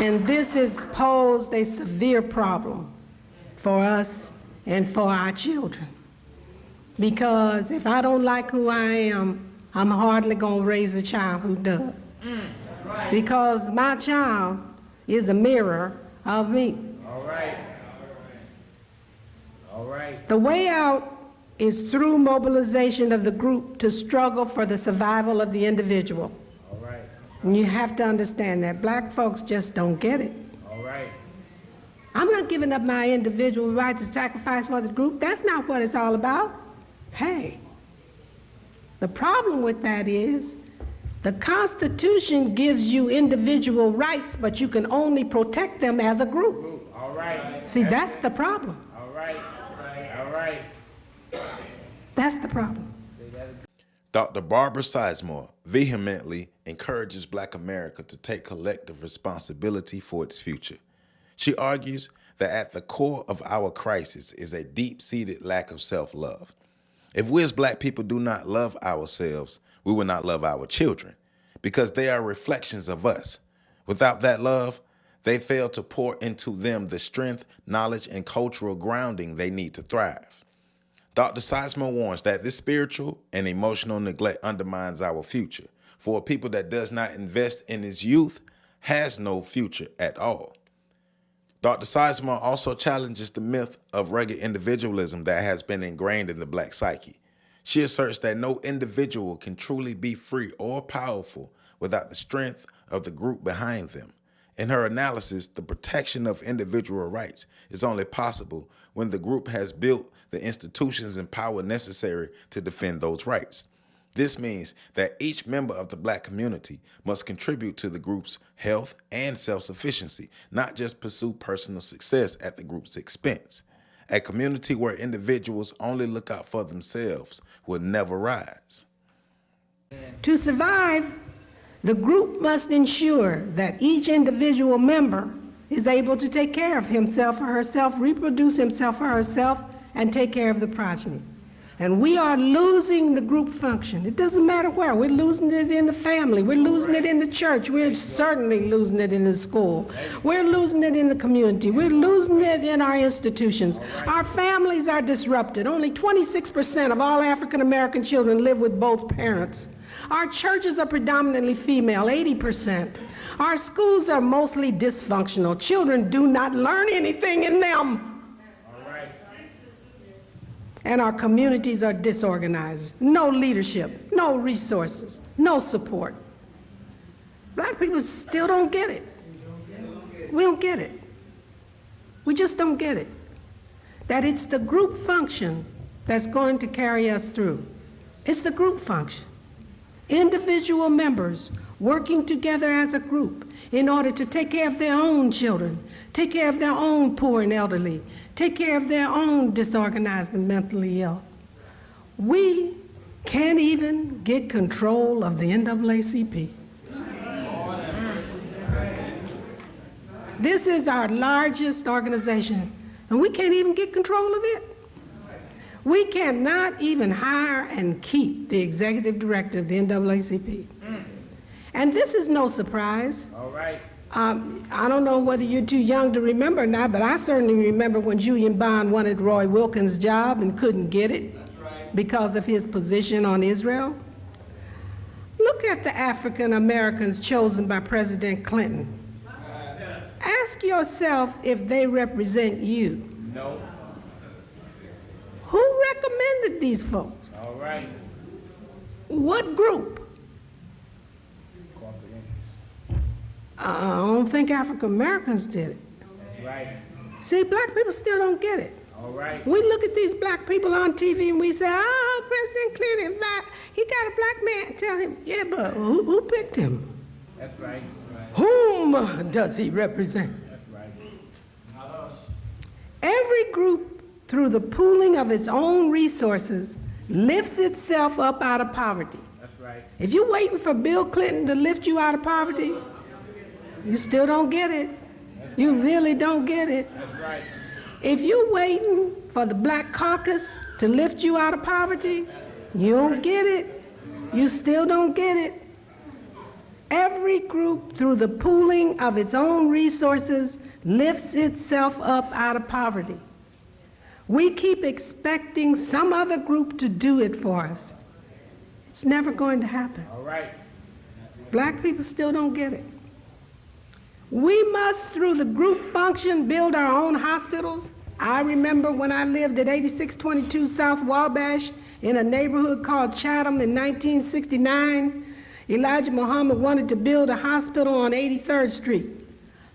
And this has posed a severe problem for us and for our children. Because if I don't like who I am, I'm hardly going to raise a child who does. Because my child is a mirror of me. All right. All right. The way out is through mobilization of the group to struggle for the survival of the individual. All right. And you have to understand that black folks just don't get it. All right. I'm not giving up my individual right to sacrifice for the group. That's not what it's all about. Hey, the problem with that is the Constitution gives you individual rights, but you can only protect them as a group. All right. See, that's the problem. All right. All right. That's the problem. Dr. Barbara Sizemore vehemently encourages Black America to take collective responsibility for its future. She argues that at the core of our crisis is a deep-seated lack of self-love. If we as Black people do not love ourselves, we will not love our children, because they are reflections of us. Without that love, they fail to pour into them the strength, knowledge, and cultural grounding they need to thrive. Dr. Sizemore warns that this spiritual and emotional neglect undermines our future, for a people that does not invest in its youth has no future at all. Dr. Sizemore also challenges the myth of rugged individualism that has been ingrained in the Black psyche. She asserts that no individual can truly be free or powerful without the strength of the group behind them. In her analysis, the protection of individual rights is only possible when the group has built the institutions and power necessary to defend those rights. This means that each member of the Black community must contribute to the group's health and self-sufficiency, not just pursue personal success at the group's expense. A community where individuals only look out for themselves will never rise. To survive, the group must ensure that each individual member is able to take care of himself or herself, reproduce himself or herself, and take care of the progeny. And we are losing the group function. It doesn't matter where. We're losing it in the family. We're losing it in the church. We're certainly losing it in the school. We're losing it in the community. We're losing it in our institutions. Our families are disrupted. Only 26% of all African American children live with both parents. Our churches are predominantly female, 80%. Our schools are mostly dysfunctional. Children do not learn anything in them. And our communities are disorganized. No leadership, no resources, no support. Black people still don't get it. We don't get it. We just don't get it. That it's the group function that's going to carry us through. It's the group function. Individual members working together as a group in order to take care of their own children, take care of their own poor and elderly, take care of their own disorganized and mentally ill. We can't even get control of the NAACP. This is our largest organization, and we can't even get control of it. We cannot even hire and keep the executive director of the NAACP. And this is no surprise. All right. I don't know whether you're too young to remember or not, but I certainly remember when Julian Bond wanted Roy Wilkins' job and couldn't get it because of his position on Israel. Look at the African Americans chosen by President Clinton. Ask yourself if they represent you. No. Who recommended these folks? All right. What group? I don't think African Americans did it. Right. See, black people still don't get it. All right. We look at these black people on TV and we say, oh, President Clinton, he got a black man. Tell him, yeah, but who picked him? That's right. Whom does he represent? That's right. Not us. Every group, through the pooling of its own resources, lifts itself up out of poverty. That's right. If you're waiting for Bill Clinton to lift you out of poverty, you still don't get it. You really don't get it. That's right. If you're waiting for the Black Caucus to lift you out of poverty, you don't get it. You still don't get it. Every group, through the pooling of its own resources, lifts itself up out of poverty. We keep expecting some other group to do it for us. It's never going to happen. All right. Black people still don't get it. We must, through the group function, build our own hospitals. I remember when I lived at 8622 South Wabash in a neighborhood called Chatham in 1969. Elijah Muhammad wanted to build a hospital on 83rd Street.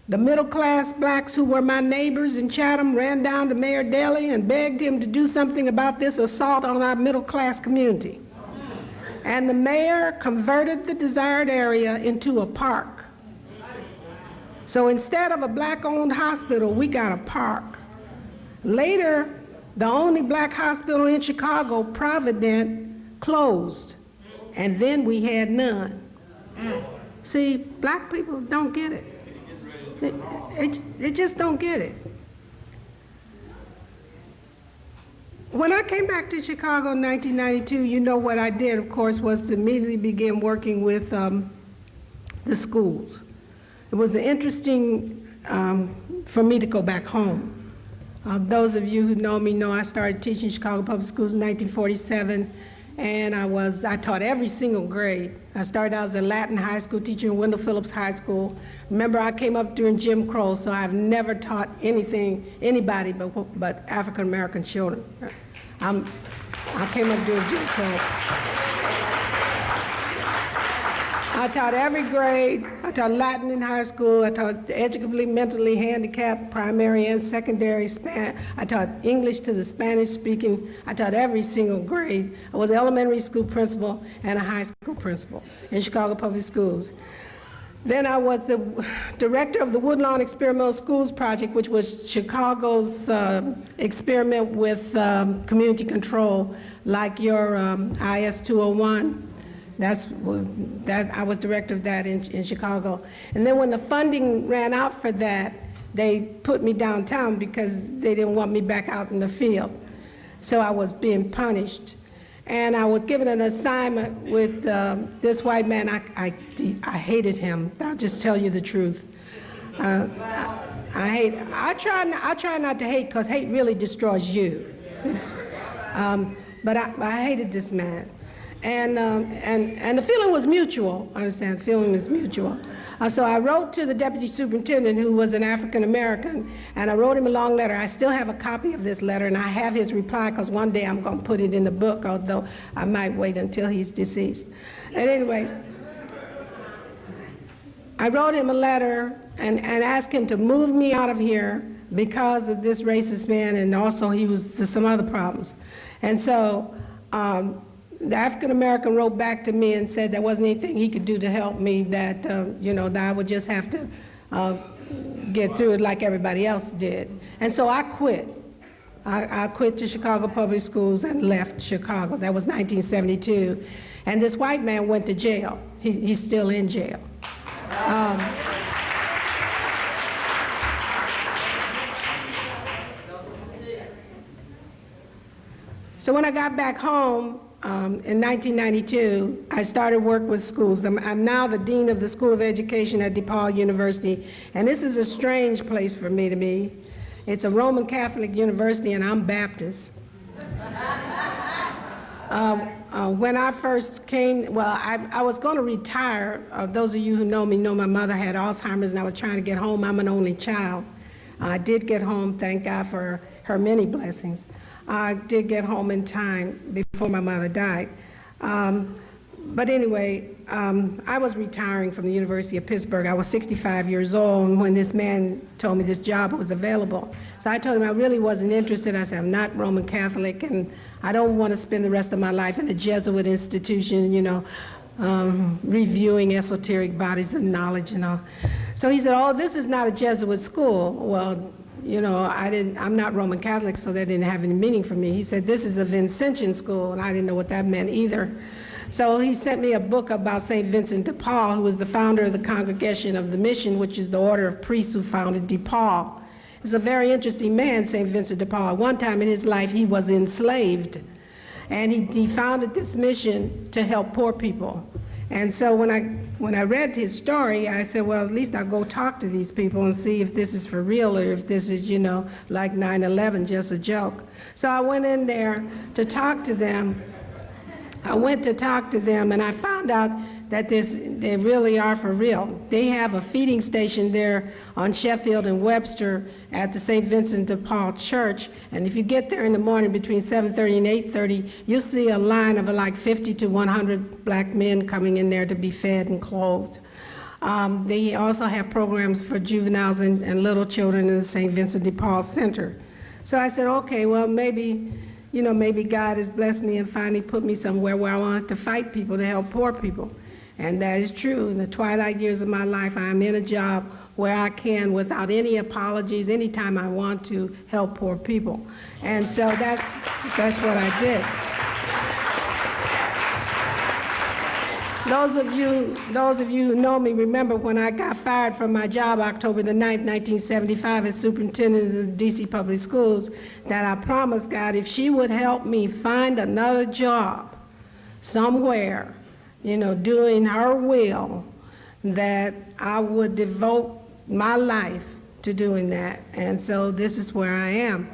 The middle-class blacks who were my neighbors in Chatham ran down to Mayor Daley and begged him to do something about this assault on our middle-class community. And the mayor converted the desired area into a park. So instead of a black-owned hospital, we got a park. Later, the only black hospital in Chicago, Provident, closed. And then we had none. See, black people don't get it. They just don't get it. When I came back to Chicago in 1992, you know what I did, of course, was to immediately begin working with the schools. It was interesting for me to go back home. Those of you who know me know I started teaching Chicago Public Schools in 1947. And I taught every single grade. I started out as a Latin high school teacher in Wendell Phillips High School. Remember, I came up during Jim Crow, so I've never taught anybody but African-American children. I came up during Jim Crow. I taught every grade. I taught Latin in high school. I taught educatively, mentally handicapped, primary and secondary. I taught English to the Spanish speaking. I taught every single grade. I was an elementary school principal and a high school principal in Chicago Public Schools. Then I was the director of the Woodlawn Experimental Schools Project, which was Chicago's experiment with community control, like your IS 201. I was director of that in Chicago. And then when the funding ran out for that, they put me downtown because they didn't want me back out in the field. So I was being punished. And I was given an assignment with this white man. I hated him. I'll just tell you the truth. I try not to hate, because hate really destroys you. But I hated this man. And the feeling was mutual. I understand, the feeling was mutual. So I wrote to the deputy superintendent, who was an African American, and I wrote him a long letter. I still have a copy of this letter, and I have his reply, because one day I'm going to put it in the book, although I might wait until he's deceased. And anyway, I wrote him a letter and asked him to move me out of here because of this racist man, and also he was to some other problems. And so the African American wrote back to me and said there wasn't anything he could do to help me, that that I would just have to get through it like everybody else did. And so I quit. I quit to Chicago Public Schools and left Chicago. That was 1972. And this white man went to jail. He's still in jail. So when I got back home, in 1992, I started work with schools. I'm now the dean of the School of Education at DePaul University, and this is a strange place for me to be. It's a Roman Catholic university, and I'm Baptist. When I first came, I was going to retire. Those of you who know me know my mother had Alzheimer's, and I was trying to get home. I'm an only child. I did get home, thank God for her many blessings. I did get home in time before my mother died. But anyway, I was retiring from the University of Pittsburgh. I was 65 years old when this man told me this job was available. So I told him I really wasn't interested. I said, I'm not Roman Catholic, and I don't want to spend the rest of my life in a Jesuit institution, reviewing esoteric bodies of knowledge and all. So he said, oh, this is not a Jesuit school. Well, I'm not Roman Catholic, so that didn't have any meaning for me. He said, this is a Vincentian school, and I didn't know what that meant either. So he sent me a book about St. Vincent de Paul, who was the founder of the Congregation of the Mission, which is the order of priests who founded DePaul. He's a very interesting man, St. Vincent de Paul. At one time in his life, he was enslaved, and he founded this mission to help poor people. And so when I read his story, I said, well, at least I'll go talk to these people and see if this is for real or if this is, like 9/11, just a joke. So I went in there to talk to them. And I found out that they really are for real. They have a feeding station there on Sheffield and Webster at the St. Vincent de Paul Church. And if you get there in the morning between 7:30 and 8:30, you'll see a line of like 50 to 100 black men coming in there to be fed and clothed. They also have programs for juveniles and little children in the St. Vincent de Paul Center. So I said, okay, well, maybe God has blessed me and finally put me somewhere where I wanted to fight people, to help poor people. And that is true. In the twilight years of my life, I am in a job where I can, without any apologies, anytime I want to, help poor people. And so that's what I did. Those of you who know me remember when I got fired from my job October the 9th, 1975 as superintendent of the DC Public Schools, that I promised God if she would help me find another job somewhere, doing her will, that I would devote my life to doing that. And so this is where I am.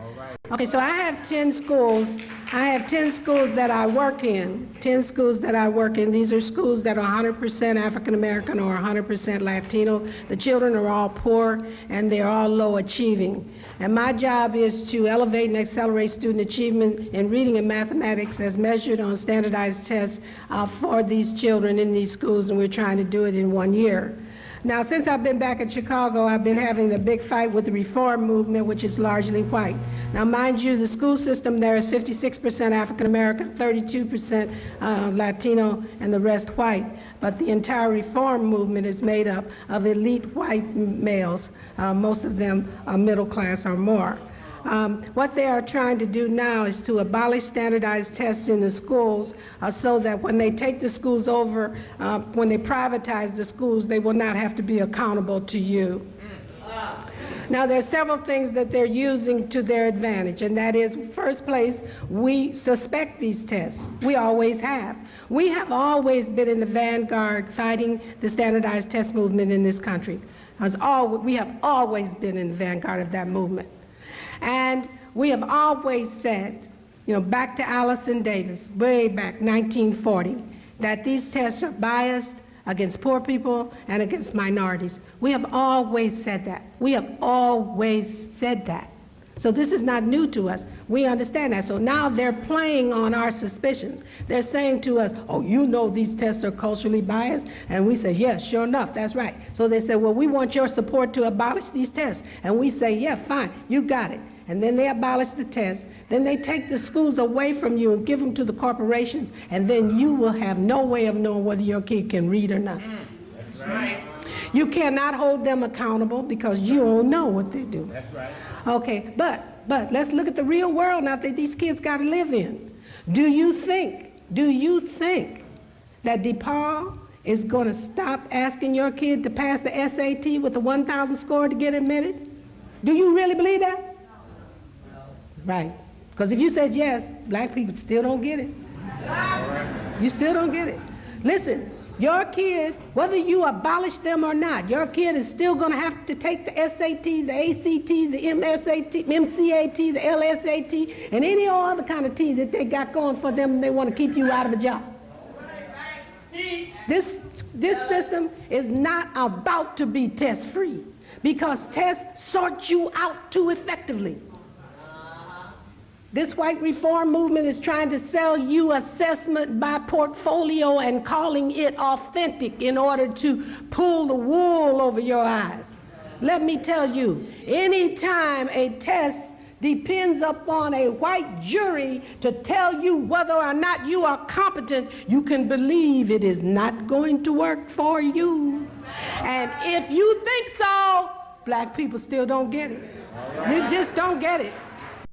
Okay, so I have 10 schools. I have 10 schools that I work in. 10 schools that I work in. These are schools that are 100% African American or 100% Latino. The children are all poor and they're all low achieving. And my job is to elevate and accelerate student achievement in reading and mathematics as measured on standardized tests for these children in these schools, and we're trying to do it in 1 year. Now, since I've been back in Chicago, I've been having a big fight with the reform movement, which is largely white. Now, mind you, the school system there is 56% African American, 32% Latino, and the rest white. But the entire reform movement is made up of elite white males, most of them are middle class or more. What they are trying to do now is to abolish standardized tests in the schools so that when they take the schools over, when they privatize the schools, they will not have to be accountable to you. Now, there are several things that they're using to their advantage, and that is, first place, we suspect these tests. We always have. We have always been in the vanguard fighting the standardized test movement in this country. We have always been in the vanguard of that movement. And we have always said, back to Allison Davis, way back, 1940, that these tests are biased against poor people and against minorities. We have always said that. We have always said that. So this is not new to us. We understand that. So now they're playing on our suspicions. They're saying to us, oh, these tests are culturally biased? And we say, yes, sure enough, that's right. So they say, well, we want your support to abolish these tests. And we say, yeah, fine, you got it. And then they abolish the tests. Then they take the schools away from you and give them to the corporations. And then you will have no way of knowing whether your kid can read or not. That's right. You cannot hold them accountable because you don't know what they do. That's right. Okay, but let's look at the real world now that these kids got to live in. Do you think that DePaul is going to stop asking your kid to pass the SAT with a 1,000 score to get admitted? Do you really believe that? No. Right. Because if you said yes, black people still don't get it. You still don't get it. Listen. Your kid, whether you abolish them or not, your kid is still going to have to take the SAT, the ACT, the MCAT, the LSAT, and any other kind of T that they got going for them. They want to keep you out of a job. This system is not about to be test-free because tests sort you out too effectively. This white reform movement is trying to sell you assessment by portfolio and calling it authentic in order to pull the wool over your eyes. Let me tell you, anytime a test depends upon a white jury to tell you whether or not you are competent, you can believe it is not going to work for you. And if you think so, black people still don't get it. You just don't get it.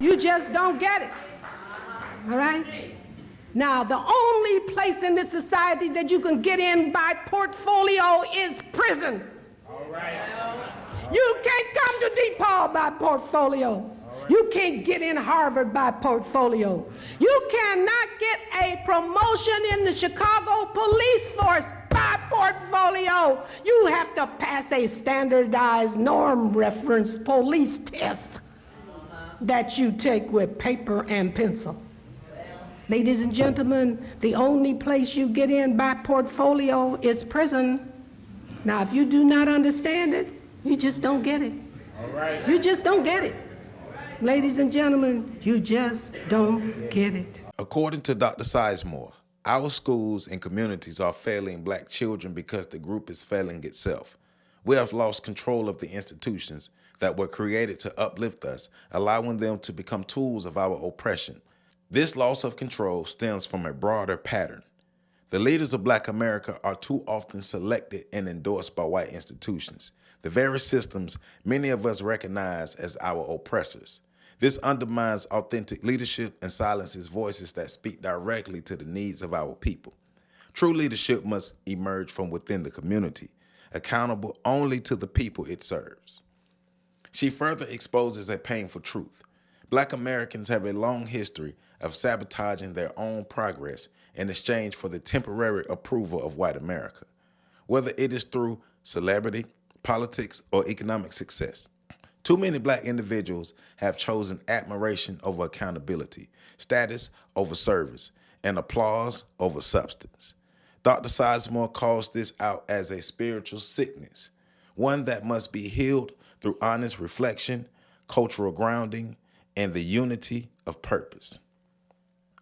You just don't get it. All right? Now, the only place in this society that you can get in by portfolio is prison. All right. You can't come to DePaul by portfolio. You can't get in Harvard by portfolio. You cannot get a promotion in the Chicago police force by portfolio, you have to pass a standardized norm reference police test that you take with paper and pencil. Ladies and gentlemen, the only place you get in by portfolio is prison. Now, if you do not understand it, you just don't get it. All right. You just don't get it. Ladies and gentlemen, you just don't get it. According to Dr. Sizemore, our schools and communities are failing black children because the group is failing itself. We have lost control of the institutions that were created to uplift us, allowing them to become tools of our oppression. This loss of control stems from a broader pattern. The leaders of Black America are too often selected and endorsed by white institutions, the very systems many of us recognize as our oppressors. This undermines authentic leadership and silences voices that speak directly to the needs of our people. True leadership must emerge from within the community, accountable only to the people it serves. She further exposes a painful truth. Black Americans have a long history of sabotaging their own progress in exchange for the temporary approval of white America, whether it is through celebrity, politics, or economic success. Too many black individuals have chosen admiration over accountability, status over service, and applause over substance. Dr. Sizemore calls this out as a spiritual sickness, one that must be healed through honest reflection, cultural grounding, and the unity of purpose.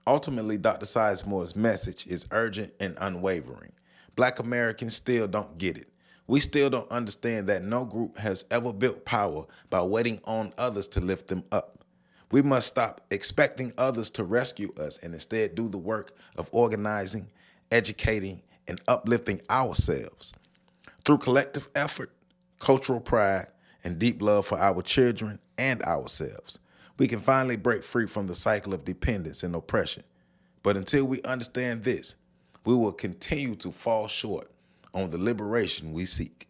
Ultimately, Dr. Sizemore's message is urgent and unwavering. Black Americans still don't get it. We still don't understand that no group has ever built power by waiting on others to lift them up. We must stop expecting others to rescue us and instead do the work of organizing, educating, and uplifting ourselves. Through collective effort, cultural pride, and deep love for our children and ourselves, we can finally break free from the cycle of dependence and oppression. But until we understand this, we will continue to fall short on the liberation we seek.